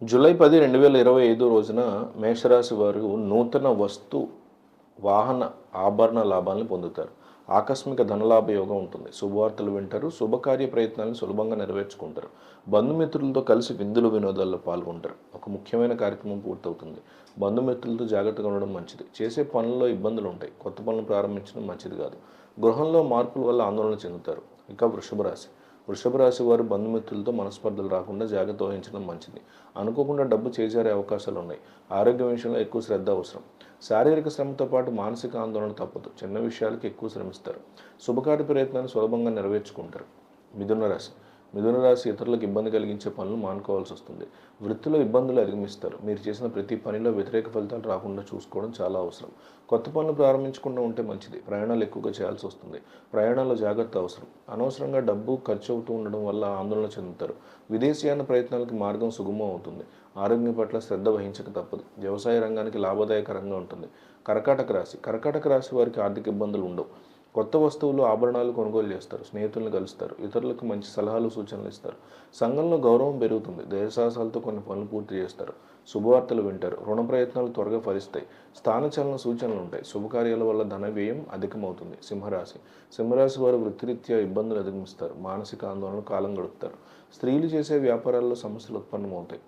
July 10, 2025 రోజున మేషరాశి వారు నూతన వస్తు, వాహన, ఆభరణ లాభాలను పొందుతారు. ఆకస్మిక ధనలాభ యోగం ఉంటుంది. శుభవార్తలు వింటారు. శుభకార్య ప్రయత్నాలను సులభంగా నెరవేర్చుకుంటారు. బంధుమిత్రులతో కలిసి విందులు వినోదాల్లో పాల్గొంటారు. ఒక ముఖ్యమైన కార్యక్రమం పూర్తవుతుంది. బంధుమిత్రులతో జాగ్రత్తగా ఉండడం మంచిది. చేసే పనుల్లో ఇబ్బందులు ఉంటాయి. కొత్త పనులు ప్రారంభించడం మంచిది కాదు. గృహంలో మార్పుల వల్ల ఆందోళన చెందుతారు. ఇక వృషభ రాశి. వృషభ రాశి వారు బంధుమిత్రులతో మనస్పర్ధలు రాకుండా జాగ్రత్త వహించడం మంచిది. అనుకోకుండా డబ్బు చేజారే అవకాశాలు ఉన్నాయి. ఆరోగ్య విషయంలో ఎక్కువ శ్రద్ధ అవసరం. శారీరక శ్రమతో పాటు మానసిక ఆందోళన తప్పదు. చిన్న విషయాలకు ఎక్కువ శ్రమిస్తారు. శుభకార్య ప్రయత్నాన్ని సులభంగా నెరవేర్చుకుంటారు. మిథున రాశి. మిథున రాశి ఇతరులకు ఇబ్బంది కలిగించే పనులు మానుకోవాల్సి వస్తుంది. వృత్తిలో ఇబ్బందులు అధిగమిస్తారు. మీరు చేసిన ప్రతి పనిలో వ్యతిరేక ఫలితాలు రాకుండా చూసుకోవడం చాలా అవసరం. కొత్త పనులు ప్రారంభించకుండా ఉంటే మంచిది. ప్రయాణాలు ఎక్కువగా చేయాల్సి వస్తుంది. ప్రయాణాల్లో జాగ్రత్త అవసరం. అనవసరంగా డబ్బు ఖర్చు అవుతూ ఉండడం వల్ల ఆందోళన చెందుతారు. విదేశీయాన ప్రయత్నాలకు మార్గం సుగమం అవుతుంది. ఆరోగ్యం పట్ల శ్రద్ధ వహించక తప్పదు. వ్యవసాయ రంగానికి లాభదాయకరంగా ఉంటుంది. కర్కాటక రాశి. కర్కాటక రాశి వారికి ఆర్థిక ఇబ్బందులు ఉండవు. కొత్త వస్తువులు, ఆభరణాలు కొనుగోలు చేస్తారు. స్నేహితులను కలుస్తారు. ఇతరులకు మంచి సలహాలు, సూచనలు ఇస్తారు. సంఘంలో గౌరవం పెరుగుతుంది. ధైర్యసాహసాలతో కొన్ని పనులు పూర్తి చేస్తారు. శుభవార్తలు వింటారు. రుణ ప్రయత్నాలు త్వరగా ఫలిస్తాయి. స్థానచలన సూచనలు ఉంటాయి. శుభకార్యాల వల్ల ధన వ్యయం అధికమవుతుంది. సింహరాశి. సింహరాశి వారు వృత్తిరీత్యా ఇబ్బందులు అధిగమిస్తారు. మానసిక ఆందోళన కాలం గడుపుతారు. స్త్రీలు చేసే వ్యాపారాల్లో సమస్యలు ఉత్పన్నమవుతాయి.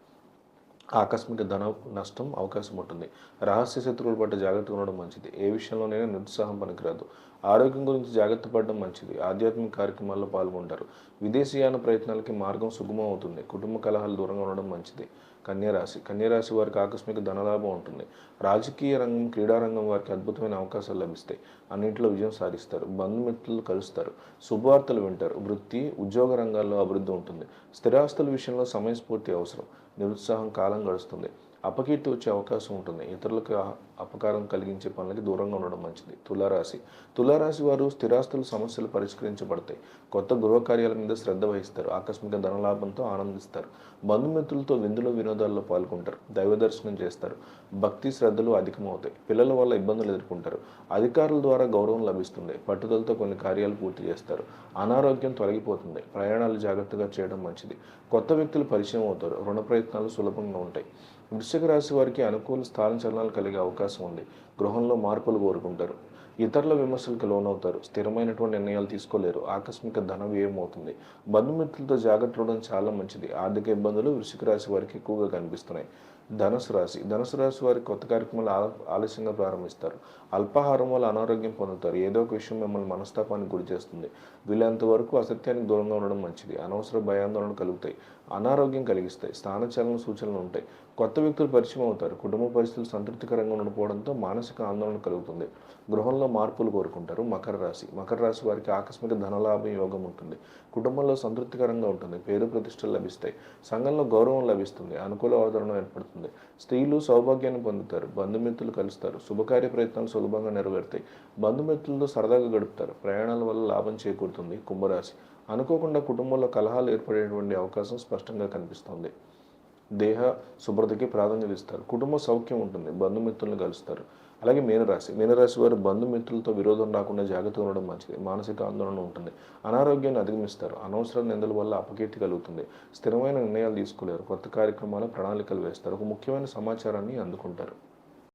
ఆకస్మిక ధన నష్టం అవకాశం ఉంటుంది. రహస్య శత్రువుల పట్ల జాగ్రత్తగా ఉండడం మంచిది. ఏ విషయంలోనైనా నిరుత్సాహం పనికిరాదు. ఆరోగ్యం గురించి జాగ్రత్త పడడం మంచిది. ఆధ్యాత్మిక కార్యక్రమాల్లో పాల్గొంటారు. విదేశీయాన ప్రయత్నాలకి మార్గం సుగమం అవుతుంది. కుటుంబ కలహాలు దూరంగా ఉండడం మంచిది. కన్యరాశి. కన్యరాశి వారికి ఆకస్మిక ధనలాభం ఉంటుంది. రాజకీయ రంగం, క్రీడారంగం వారికి అద్భుతమైన అవకాశాలు లభిస్తాయి. అన్నింటిలో విజయం సాధిస్తారు. బంధుమిత్రులు కలుస్తారు. శుభవార్తలు వింటారు. వృత్తి, ఉద్యోగ రంగాల్లో అభివృద్ధి ఉంటుంది. స్థిరాస్తుల విషయంలో సమయస్ఫూర్తి అవసరం. నిరుత్సాహం కాలం గడుస్తుంది. అపకీర్తి వచ్చే అవకాశం ఉంటుంది. ఇతరులకు అపకారం కలిగించే పనులకి దూరంగా ఉండడం మంచిది. తులారాశి. తులారాశి వారు స్థిరాస్తుల సమస్యలు పరిష్కరించబడతాయి. కొత్త గృహకార్యాల మీద శ్రద్ధ వహిస్తారు. ఆకస్మిక ధనలాభంతో ఆనందిస్తారు. బంధుమిత్రులతో విందులు వినోదాల్లో పాల్గొంటారు. దైవ దర్శనం చేస్తారు. భక్తి శ్రద్ధలు అధికమవుతాయి. పిల్లల వల్ల ఇబ్బందులు ఎదుర్కొంటారు. అధికారుల ద్వారా గౌరవం లభిస్తుంది. పట్టుదలతో కొన్ని కార్యాలు పూర్తి చేస్తారు. అనారోగ్యం తొలగిపోతుంది. ప్రయాణాలు జాగ్రత్తగా చేయడం మంచిది. కొత్త వ్యక్తులు పరిచయం అవుతారు. రుణ ప్రయత్నాలు సులభంగా ఉంటాయి. వృశ్చిక రాశి వారికి అనుకూల స్థాన చలనాలు కలిగే అవకాశం ఉంది. గృహంలో మార్పులు కోరుకుంటారు. ఇతరుల విమర్శలకు లోనవుతారు. స్థిరమైనటువంటి నిర్ణయాలు తీసుకోలేరు. ఆకస్మిక ధన వ్యయం అవుతుంది. బంధుమిత్రులతో జాగ్రత్త ఉండడం చాలా మంచిది. ఆర్థిక ఇబ్బందులు వృశ్చిక రాశి వారికి ఎక్కువగా కనిపిస్తున్నాయి. ధనుసు రాశి. ధనుసు రాశి వారి కొత్త కార్యక్రమాలు ఆలస్యంగా ప్రారంభిస్తారు. అల్పాహారం వల్ల అనారోగ్యం పొందుతారు. ఏదో ఒక విషయం మిమ్మల్ని మనస్తాపానికి గురి చేస్తుంది. వీళ్ళంత వరకు అసత్యానికి దూరంగా ఉండడం మంచిది. అనవసర భయాందోళన కలుగుతాయి. అనారోగ్యం కలిగిస్తాయి. స్థానచలన సూచనలు ఉంటాయి. కొత్త వ్యక్తులు పరిచయం అవుతారు. కుటుంబ పరిస్థితులు సంతృప్తికరంగా ఉండకపోవడంతో మానసిక ఆందోళన కలుగుతుంది. గృహంలో మార్పులు కోరుకుంటారు. మకర రాశి. మకర రాశి వారికి ఆకస్మిక ధనలాభం యోగం ఉంటుంది. కుటుంబంలో సంతృప్తికరంగా ఉంటుంది. పేరు ప్రతిష్టలు లభిస్తాయి. సంఘంలో గౌరవం లభిస్తుంది. అనుకూల వాతావరణం ఏర్పడుతుంది. స్త్రీలు సౌభాగ్యాన్ని పొందుతారు. బంధుమిత్రులు కలుస్తారు. శుభకార్య ప్రయత్నాలు సులభంగా నెరవేరుతాయి. బంధుమిత్రులతో సరదాగా గడుపుతారు. ప్రయాణాల వల్ల లాభం చేకూరుతుంది. కుంభరాశి. అనుకోకుండా కుటుంబంలో కలహాలు ఏర్పడేటువంటి అవకాశం స్పష్టంగా కనిపిస్తుంది. దేహ శుభ్రతకి ప్రాధాన్యత ఇస్తారు. కుటుంబ సౌఖ్యం ఉంటుంది. బంధుమిత్రులను కలుస్తారు. అలాగే మీనరాశి. మీనరాశి వారు బంధుమిత్రులతో విరోధం రాకుండా జాగ్రత్తగా ఉండడం మంచిది. మానసిక ఆందోళన ఉంటుంది. అనారోగ్యాన్ని అధిగమిస్తారు. అనవసర నిందల వల్ల అపకీర్తి కలుగుతుంది. స్థిరమైన నిర్ణయాలు తీసుకోలేరు. కొత్త కార్యక్రమాలు, ప్రణాళికలు వేస్తారు. ఒక ముఖ్యమైన సమాచారాన్ని అందుకుంటారు.